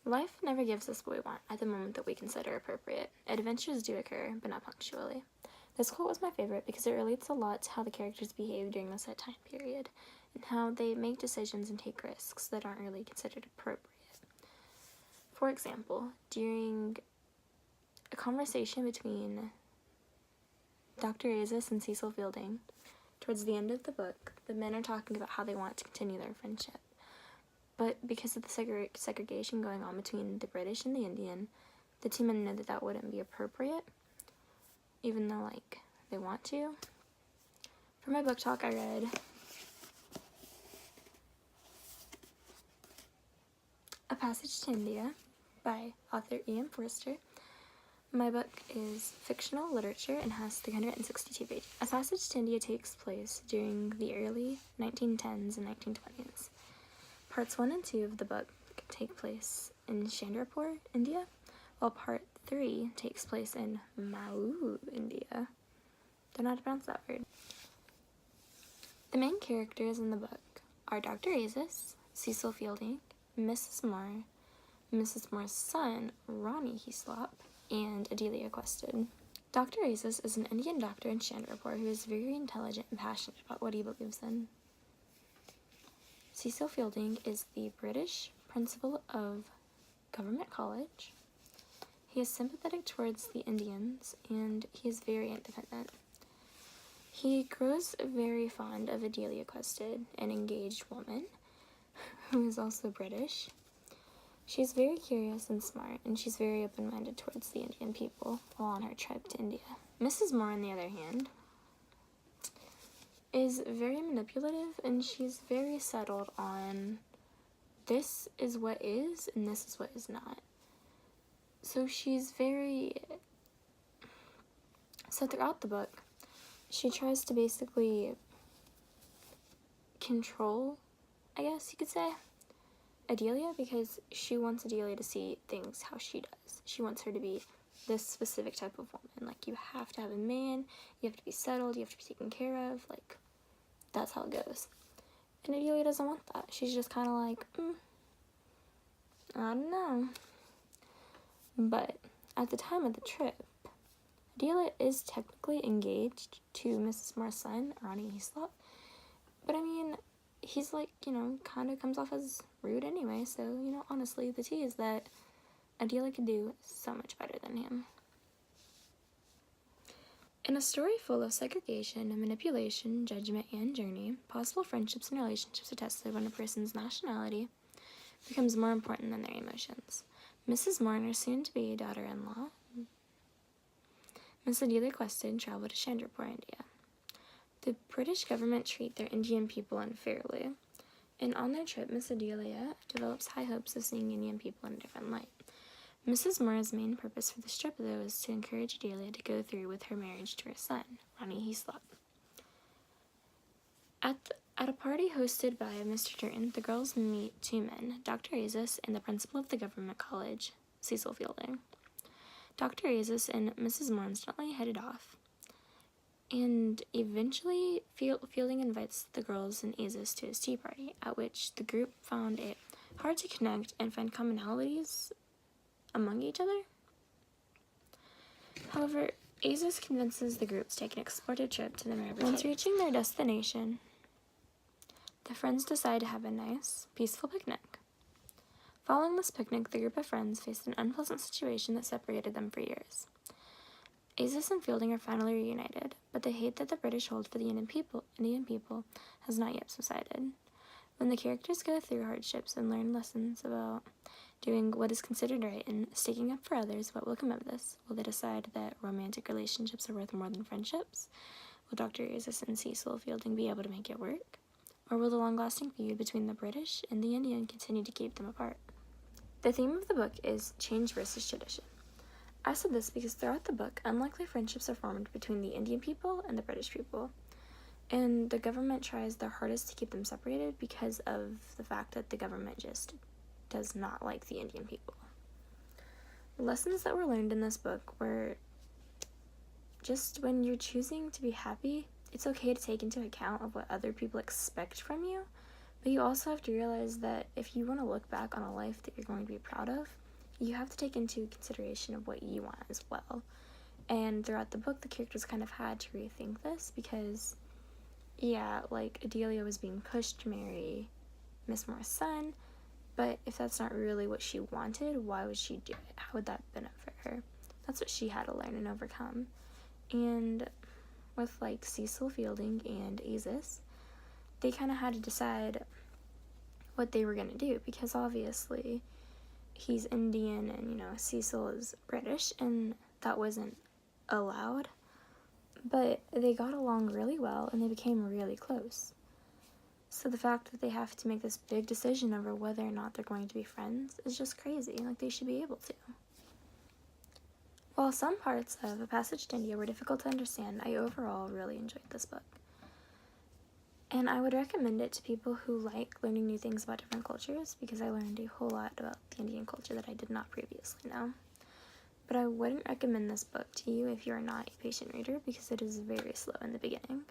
Life never gives us what we want at the moment that we consider appropriate. Adventures do occur, but not punctually. This quote was my favorite because it relates a lot to how the characters behave during this time period, and how they make decisions and take risks that aren't really considered appropriate. For example, during a conversation between Dr. Azus and Cecil Fielding, towards the end of the book, the men are talking about how they want to continue their friendship. But because of the segregation going on between the British and the Indian, the two men know that that wouldn't be appropriate, even though, like, they want to. For my book talk, I read A Passage to India by author Ian Forster. My book is fictional literature and has 362 pages. A Passage to India takes place during the early 1910s and 1920s. Parts 1 and 2 of the book take place in Chandrapur, India, while Part 3 takes place in Mau, India. Don't know how to pronounce that word. The main characters in the book are Dr. Azus, Cecil Fielding, Mrs. Moore, Mrs. Moore's son, Ronnie Heaslop, and Adelia Quested. Dr. Azus is an Indian doctor in Chandrapur who is very intelligent and passionate about what he believes in. Cecil Fielding is the British principal of Government College. He is sympathetic towards the Indians, and he is very independent. He grows very fond of Adelia Quested, an engaged woman, who is also British. She's very curious and smart, and she's very open-minded towards the Indian people while on her trip to India. Mrs. Moore, on the other hand, is very manipulative, and she's very settled on this is what is and this is what is not. So throughout the book, she tries to basically control, I guess you could say, Adelia, because she wants Adelia to see things how she does. She wants her to be this specific type of woman. Like, you have to have a man, you have to be settled, you have to be taken care of, like, that's how it goes. And Adelia doesn't want that. She's just kind of like, I don't know. But at the time of the trip, Adelia is technically engaged to Mrs. Moore's son, Ronnie Heaslop. But I mean, he's like, kind of comes off as rude anyway. So, honestly, the tea is that Adelia could do so much better than him. In a story full of segregation, manipulation, judgment, and journey, possible friendships and relationships are tested when a person's nationality becomes more important than their emotions. Mrs. Moore and her soon-to-be daughter-in-law, Miss Adelia Quested, traveled to Chandrapur, India. The British government treat their Indian people unfairly, and on their trip, Miss Adelia develops high hopes of seeing Indian people in a different light. Mrs. Moore's main purpose for this trip, though, is to encourage Adelia to go through with her marriage to her son, Ronnie Heaslop. At a party hosted by Mr. Turton, the girls meet two men, Dr. Azus and the principal of the government college, Cecil Fielding. Dr. Azus and Mrs. Moore instantly headed off, and eventually Fielding invites the girls and Azus to his tea party, at which the group found it hard to connect and find commonalities among each other. However, Azus convinces the group to take an explorative trip to the Maribor. Once reaching their destination, the friends decide to have a nice, peaceful picnic. Following this picnic, the group of friends faced an unpleasant situation that separated them for years. Azus and Fielding are finally reunited, but the hate that the British hold for the Indian people has not yet subsided. When the characters go through hardships and learn lessons about doing what is considered right and sticking up for others, what will come of this? Will they decide that romantic relationships are worth more than friendships? Will Dr. Azus and Cecil Fielding be able to make it work? Or will the long-lasting feud between the British and the Indian continue to keep them apart? The theme of the book is change versus tradition. I said this because throughout the book, unlikely friendships are formed between the Indian people and the British people, and the government tries their hardest to keep them separated because of the fact that the government just does not like the Indian people. Lessons that were learned in this book were just when you're choosing to be happy, it's okay to take into account of what other people expect from you, But you also have to realize that if you want to look back on a life that you're going to be proud of, you have to take into consideration of what you want as well. And throughout the book, the characters kind of had to rethink this because, yeah, like, Adelia was being pushed to marry Miss Moore's son, but if that's not really what she wanted, why would she do it? How would that benefit her? That's what she had to learn and overcome. And with, like, Cecil Fielding and Aziz, they kind of had to decide what they were going to do because obviously he's Indian and, you know, Cecil is British, and that wasn't allowed. But they got along really well and they became really close. So the fact that they have to make this big decision over whether or not they're going to be friends is just crazy. Like, they should be able to. While some parts of A Passage to India were difficult to understand, I overall really enjoyed this book. And I would recommend it to people who like learning new things about different cultures, because I learned a whole lot about the Indian culture that I did not previously know. But I wouldn't recommend this book to you if you are not a patient reader, because it is very slow in the beginning.